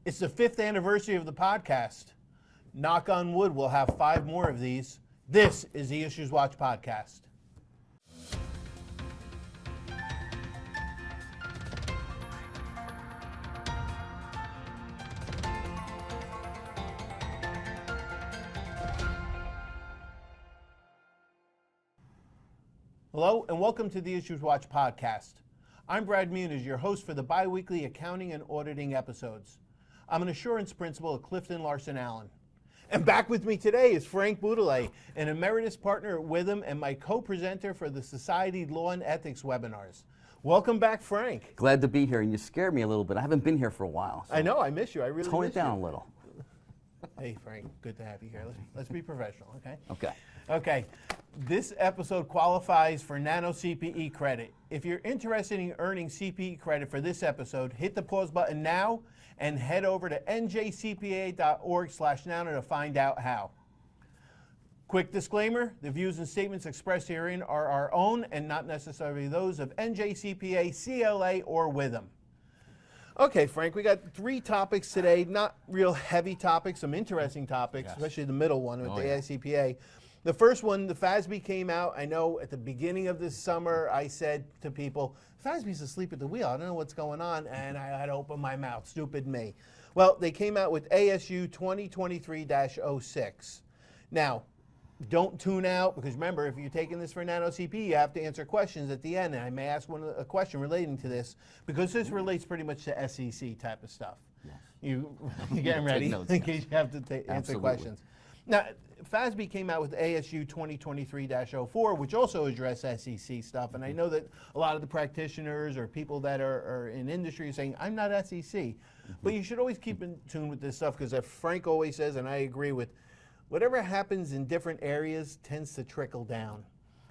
It's the 5th anniversary of the podcast. Knock on wood, we'll have 5 more of these. This is the IssuesWatch podcast. Hello and welcome to the IssuesWatch podcast. I'm Brad Muniz, your host for the bi-weekly accounting and auditing episodes. I'm an assurance principal at Clifton Larson Allen. And back with me today is Frank Boudelet, an emeritus partner at Witham and my co-presenter for the Society Law and Ethics webinars. Welcome back, Frank. Glad to be here, and you scared me a little bit. I haven't been here for a while. So I know, I miss you. I really tone miss it down you. a little. Hey, Frank, good to have you here. Let's be professional, okay? Okay. Okay, this episode qualifies for Nano CPE credit. If you're interested in earning CPE credit for this episode, hit the pause button now and head over to njcpa.org/nano to find out how. Quick disclaimer, the views and statements expressed herein are our own and not necessarily those of NJCPA, CLA, or Witham. Okay, Frank, we got 3 topics today, not real heavy topics, some interesting topics, Yes. especially the middle one with the yeah. AICPA. The first one, the FASB came out. I know at the beginning of this summer, I said to people, FASB's asleep at the wheel. I don't know what's going on, and I had to open my mouth. Stupid me. Well, they came out with ASU 2023-06. Now, don't tune out, because remember, if you're taking this for Nano CP, you have to answer questions at the end, and I may ask a question relating to this, because this relates pretty much to SEC type of stuff. Yes. You're getting ready notes, in yes. case you have to answer Absolutely. questions. Now, FASB came out with ASU 2023-04, which also addressed SEC stuff, and I know that a lot of the practitioners or people that are in industry are saying, I'm not SEC. But you should always keep in tune with this stuff, because as Frank always says, and I agree with, whatever happens in different areas tends to trickle down.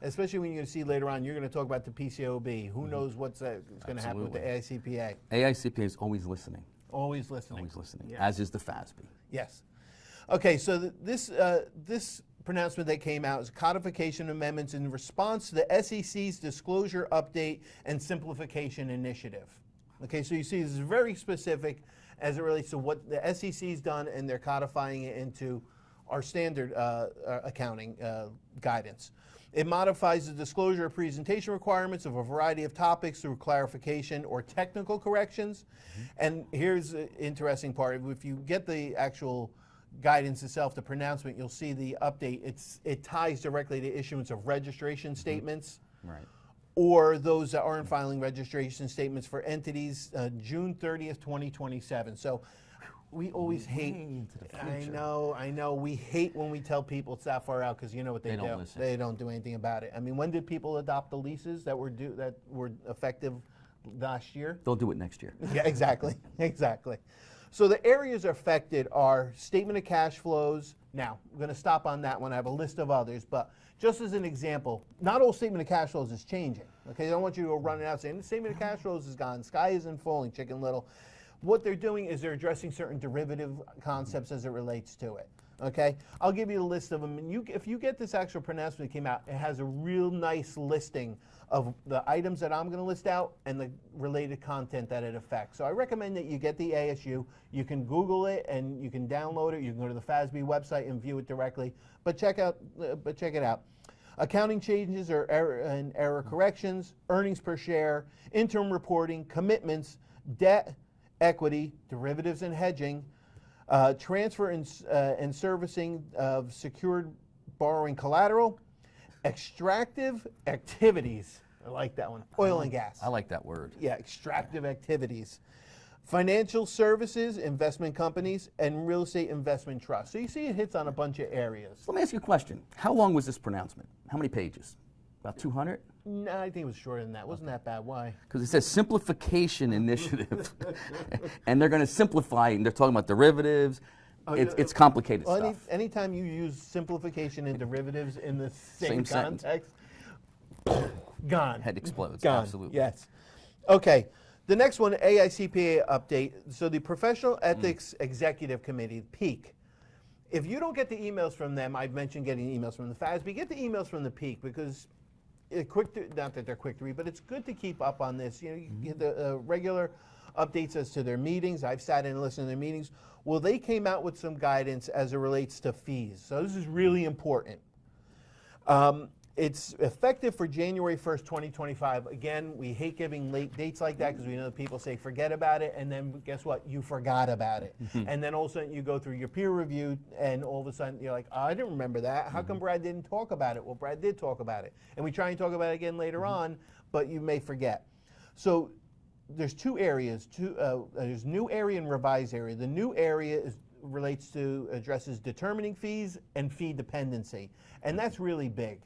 Especially when you see later on, you're going to talk about the PCAOB. Who knows what's going to happen with the AICPA. AICPA is always listening. Always listening. Always listening, Yes. as is the FASB. Yes. Okay, so this pronouncement that came out is codification amendments in response to the SEC's disclosure update and simplification initiative. Okay, so you see this is very specific as it relates to what the SEC's done, and they're codifying it into our standard accounting guidance. It modifies the disclosure of presentation requirements of a variety of topics through clarification or technical corrections. And here's the interesting part. If you get the actual guidance itself, the pronouncement, you'll see the update. It ties directly to issuance of registration statements. Right. Or those that aren't filing registration statements for entities June 30th, 2027. So we always hate, into the I future. know, we hate when we tell people it's that far out, because you know what they do. They don't listen. They don't do anything about it. I mean, when did people adopt the leases that were effective last year? They'll do it next year. Yeah, exactly, exactly. So the areas affected are statement of cash flows. Now, I'm going to stop on that one. I have a list of others, but just as an example, not all statement of cash flows is changing. Okay, I don't want you to go running out saying the statement of cash flows is gone, sky isn't falling, Chicken Little. What they're doing is they're addressing certain derivative concepts as it relates to it. Okay, I'll give you a list of them, and if you get this actual pronouncement that came out, it has a real nice listing of the items that I'm going to list out and the related content that it affects. So I recommend that you get the ASU. You can Google it and you can download it. You can go to the FASB website and view it directly. But check it out. Accounting changes or error corrections, earnings per share, interim reporting, commitments, debt, equity, derivatives and hedging, transfer and servicing of secured borrowing collateral, extractive activities. I like that one. Oil and gas. I like that word. Yeah, extractive activities. Financial services, investment companies, and real estate investment trusts. So you see it hits on a bunch of areas. So let me ask you a question. How long was this pronouncement? How many pages? About 200? No, I think it was shorter than that. Wasn't that bad? Why? Because it says simplification initiative. And they're going to simplify it, and they're talking about derivatives. It's complicated Well, stuff. anytime you use simplification and derivatives in the same Same context, gone. Head explodes. Gone. Absolutely. Yes. Okay. The next one, AICPA update. So the Professional Ethics Executive Committee, PEAC. If you don't get the emails from them, I've mentioned getting emails from the FASB, get the emails from the PEAC, because not that they're quick to read, but it's good to keep up on this. You know, you get the regular updates as to their meetings. I've sat in and listened to their meetings. Well, they came out with some guidance as it relates to fees. So this is really important. It's effective for January 1st, 2025. Again, we hate giving late dates like that because we know that people say forget about it, and then guess what? You forgot about it. And then all of a sudden you go through your peer review, and all of a sudden you're like, oh, I didn't remember that. How come Brad didn't talk about it? Well, Brad did talk about it. And we try and talk about it again later on, but you may forget. So there's two areas. There's new area and revised area. The new area addresses determining fees and fee dependency. And that's really big.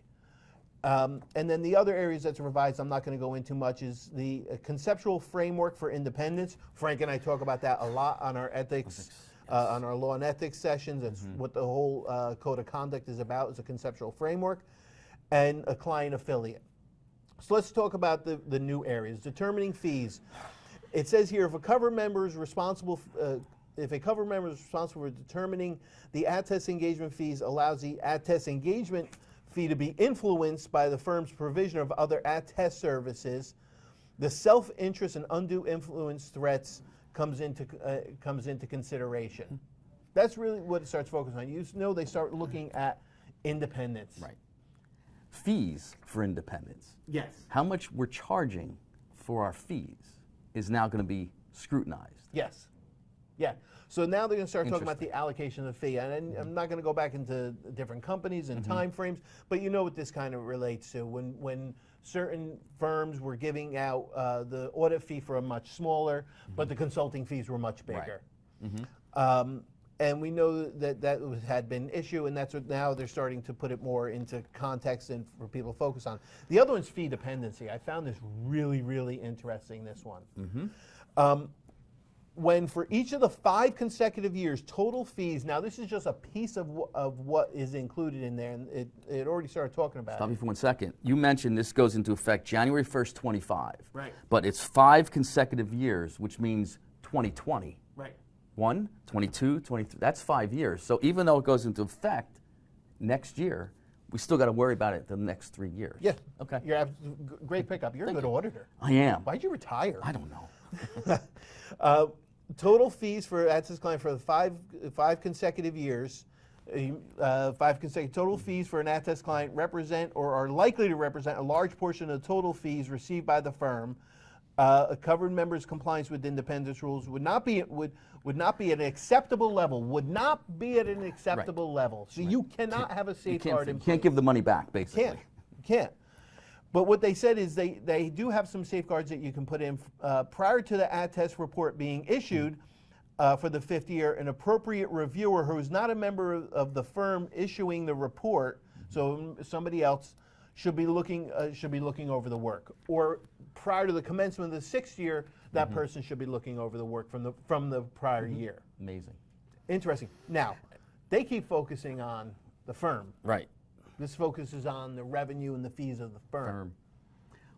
And then the other areas that's revised, I'm not going to go into much, is the conceptual framework for independence. Frank and I talk about that a lot on our ethics, on our law and ethics sessions. That's what the whole code of conduct is about, is a conceptual framework, and a client affiliate. So let's talk about the new areas. Determining fees. It says here, if a cover member is responsible for determining the attest engagement fees, allows the attest engagement fee to be influenced by the firm's provision of other attest services, the self-interest and undue influence threats comes into consideration. That's really what it starts focusing on. You know, they start looking at independence. Right. Fees for independence. Yes. How much we're charging for our fees is now going to be scrutinized. Yes. Yeah. So now they're going to start talking about the allocation of the fee. And I'm not going to go back into different companies and time frames, but you know what this kind of relates to. When certain firms were giving out the audit fee for a much smaller, but the consulting fees were much bigger. Right. And we know that had been an issue, and that's what now they're starting to put it more into context and for people to focus on. The other one's fee dependency. I found this really, really interesting, this one. When for each of the 5 consecutive years, total fees, now this is just a piece of what is included in there, and it already started talking about Stop it. me for 1 second. You mentioned this goes into effect January 1st, 25. Right. But it's 5 consecutive years, which means 2020. Right. 1, 22, 23, that's 5 years. So even though it goes into effect next year, we still got to worry about it the next 3 years. Yeah. Okay. Great pickup. You're a good auditor. I am. Why'd you retire? I don't know. Total fees for access client for the five consecutive years, total fees for an attest client represent or are likely to represent a large portion of the total fees received by the firm. A covered member's compliance with independence rules would not be at an acceptable level. Would not be at an acceptable level. So you cannot have a safeguard in place. You can't give the money back, basically. You can't. But what they said is they do have some safeguards that you can put in prior to the attest report being issued for the 5th year. An appropriate reviewer who is not a member of the firm issuing the report, so somebody else, should be looking over the work. Or prior to the commencement of the 6th year, that person should be looking over the work from the prior year. Amazing. Interesting. Now, they keep focusing on the firm. Right. This focuses on the revenue and the fees of the firm.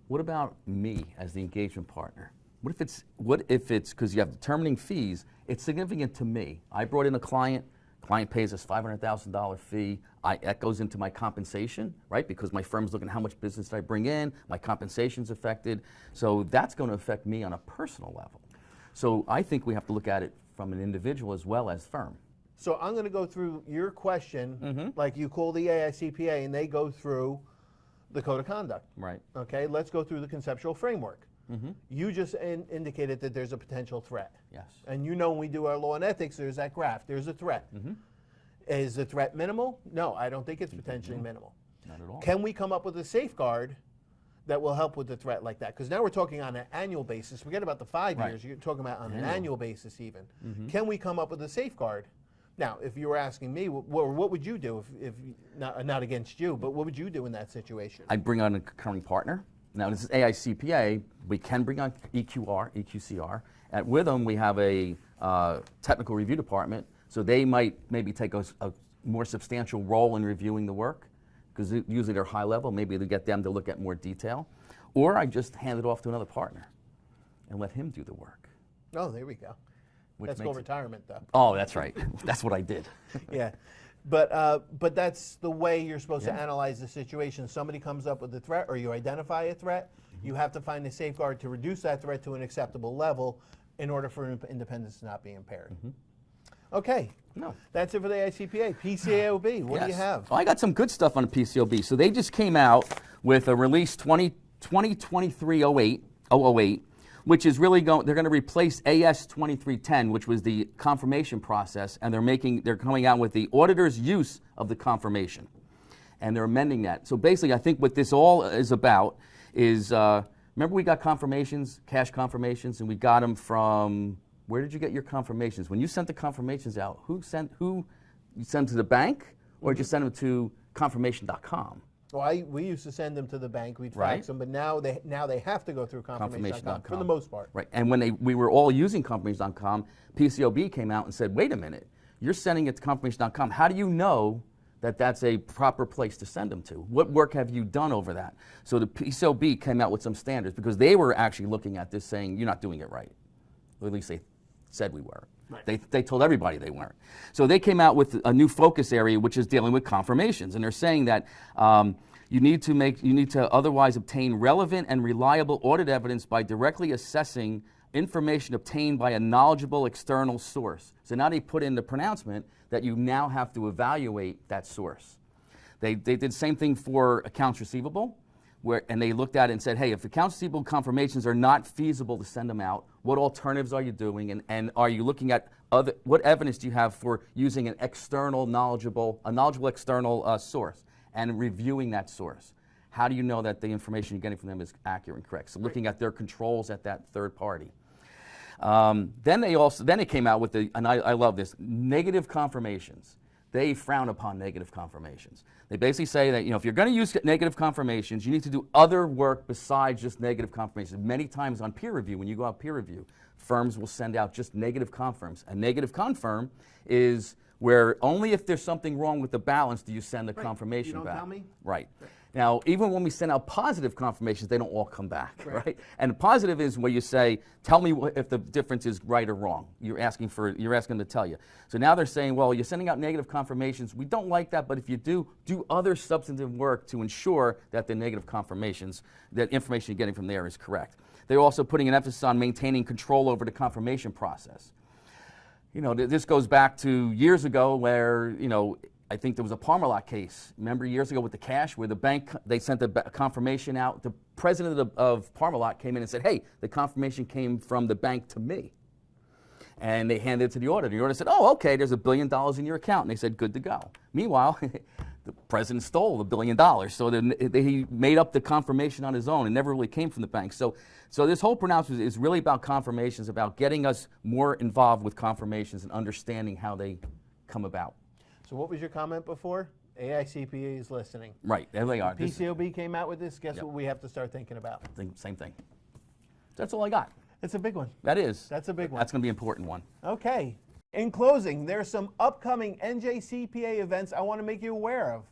What about me as the engagement partner? What if it's because you have determining fees, it's significant to me. I brought in a client pays us $500,000 fee. That goes into my compensation, right? Because my firm's looking at how much business did I bring in, my compensation's affected. So that's going to affect me on a personal level. So I think we have to look at it from an individual as well as firm. So I'm going to go through your question, like you call the AICPA, and they go through the code of conduct. Right. Okay, let's go through the conceptual framework. You just indicated that there's a potential threat. Yes. And you know when we do our law and ethics, there's that graph. There's a threat. Is the threat minimal? No, I don't think it's potentially minimal. Not at all. Can we come up with a safeguard that will help with the threat like that? Because now we're talking on an annual basis. Forget about the 5 years. You're talking about on an annual basis even. Can we come up with a safeguard? Now, if you were asking me, what would you do if not against you, but what would you do in that situation? I'd bring on a concurring partner. Now, this is AICPA. We can bring on EQCR. With them, we have a technical review department, so they might maybe take a more substantial role in reviewing the work, because usually they're high level. Maybe they get them to look at more detail. Or I just hand it off to another partner and let him do the work. Oh, there we go. That's called retirement, though. Oh, that's right. That's what I did. Yeah. But that's the way you're supposed to analyze the situation. Somebody comes up with a threat, or you identify a threat. You have to find a safeguard to reduce that threat to an acceptable level, in order for independence to not be impaired. Okay. No. That's it for the AICPA. PCAOB, what do you Yes. have? Well, I got some good stuff on the PCAOB. So they just came out with a release 2023-008, which is really they're going to replace AS 2310, which was the confirmation process, and they're coming out with the auditor's use of the confirmation. And they're amending that. So basically, I think what this all is about is, remember we got confirmations, cash confirmations, and we got them from, where did you get your confirmations? When you sent the confirmations out, you sent them to the bank, or did you send them to confirmation.com? Well, we used to send them to the bank, we'd fax them, but now they have to go through confirmation.com for the most part. Right, and when we were all using confirmation.com, PCAOB came out and said, wait a minute, you're sending it to confirmation.com. How do you know that that's a proper place to send them to? What work have you done over that? So the PCAOB came out with some standards because they were actually looking at this saying, you're not doing it right. Or at least they said we were. Right. They told everybody they weren't. So they came out with a new focus area, which is dealing with confirmations. And they're saying that you need to otherwise obtain relevant and reliable audit evidence by directly assessing information obtained by a knowledgeable external source. So now they put in the pronouncement that you now have to evaluate that source. They did the same thing for accounts receivable, and they looked at it and said, hey, if accounts receivable confirmations are not feasible to send them out, what alternatives are you doing, and are you looking at what evidence do you have for using an knowledgeable external source and reviewing that source? How do you know that the information you're getting from them is accurate and correct? So looking at their controls at that third party. Then they came out with and I love this, negative confirmations. They frown upon negative confirmations. They basically say that, if you're going to use negative confirmations, you need to do other work besides just negative confirmations. Many times on peer review, when you go out peer review, firms will send out just negative confirms. A negative confirm is where only if there's something wrong with the balance do you send the confirmation back. You don't tell me? Right. Now, even when we send out positive confirmations, they don't all come back, right? And positive is where you say, tell me if the difference is right or wrong. You're asking them to tell you. So now they're saying, well, you're sending out negative confirmations. We don't like that, but if you do other substantive work to ensure that the negative confirmations, that information you're getting from there is correct. They're also putting an emphasis on maintaining control over the confirmation process. This goes back to years ago where, I think there was a Parmalat case. Remember years ago with the cash where the bank, they sent the confirmation out. The president of Parmalat came in and said, hey, the confirmation came from the bank to me. And they handed it to the auditor. The auditor said, oh, okay, there's $1 billion in your account. And they said, good to go. Meanwhile, the president stole $1 billion. So then he made up the confirmation on his own. It never really came from the bank. So this whole pronouncement is really about confirmations, about getting us more involved with confirmations and understanding how they come about. So what was your comment before? AICPA is listening. Right, there they are. PCAOB came out with this. Guess what we have to start thinking about? Same thing. That's all I got. It's a big one. That is. That's a big one. That's going to be an important one. Okay. In closing, there's some upcoming NJCPA events I want to make you aware of.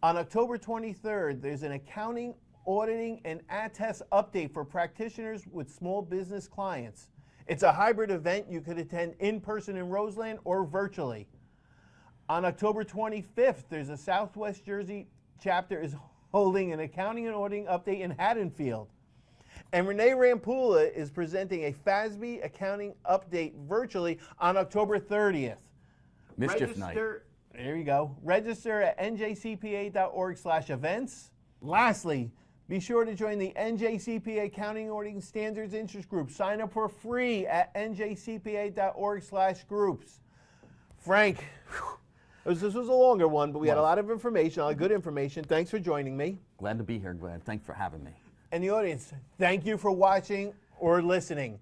On October 23rd, there's an accounting, auditing, and attest update for practitioners with small business clients. It's a hybrid event. You could attend in person in Roseland or virtually. On October 25th, there's a Southwest Jersey chapter is holding an accounting and auditing update in Haddonfield. And Renee Rampula is presenting a FASB accounting update virtually on October 30th. Mischief night. There you go. Register at njcpa.org/events. Lastly, be sure to join the NJCPA Accounting and Auditing Standards Interest Group. Sign up for free at njcpa.org/groups. Frank, this was a longer one, but we had a lot of information, a lot of good information. Thanks for joining me. Glad to be here, Glenn. Thanks for having me. And the audience, thank you for watching or listening.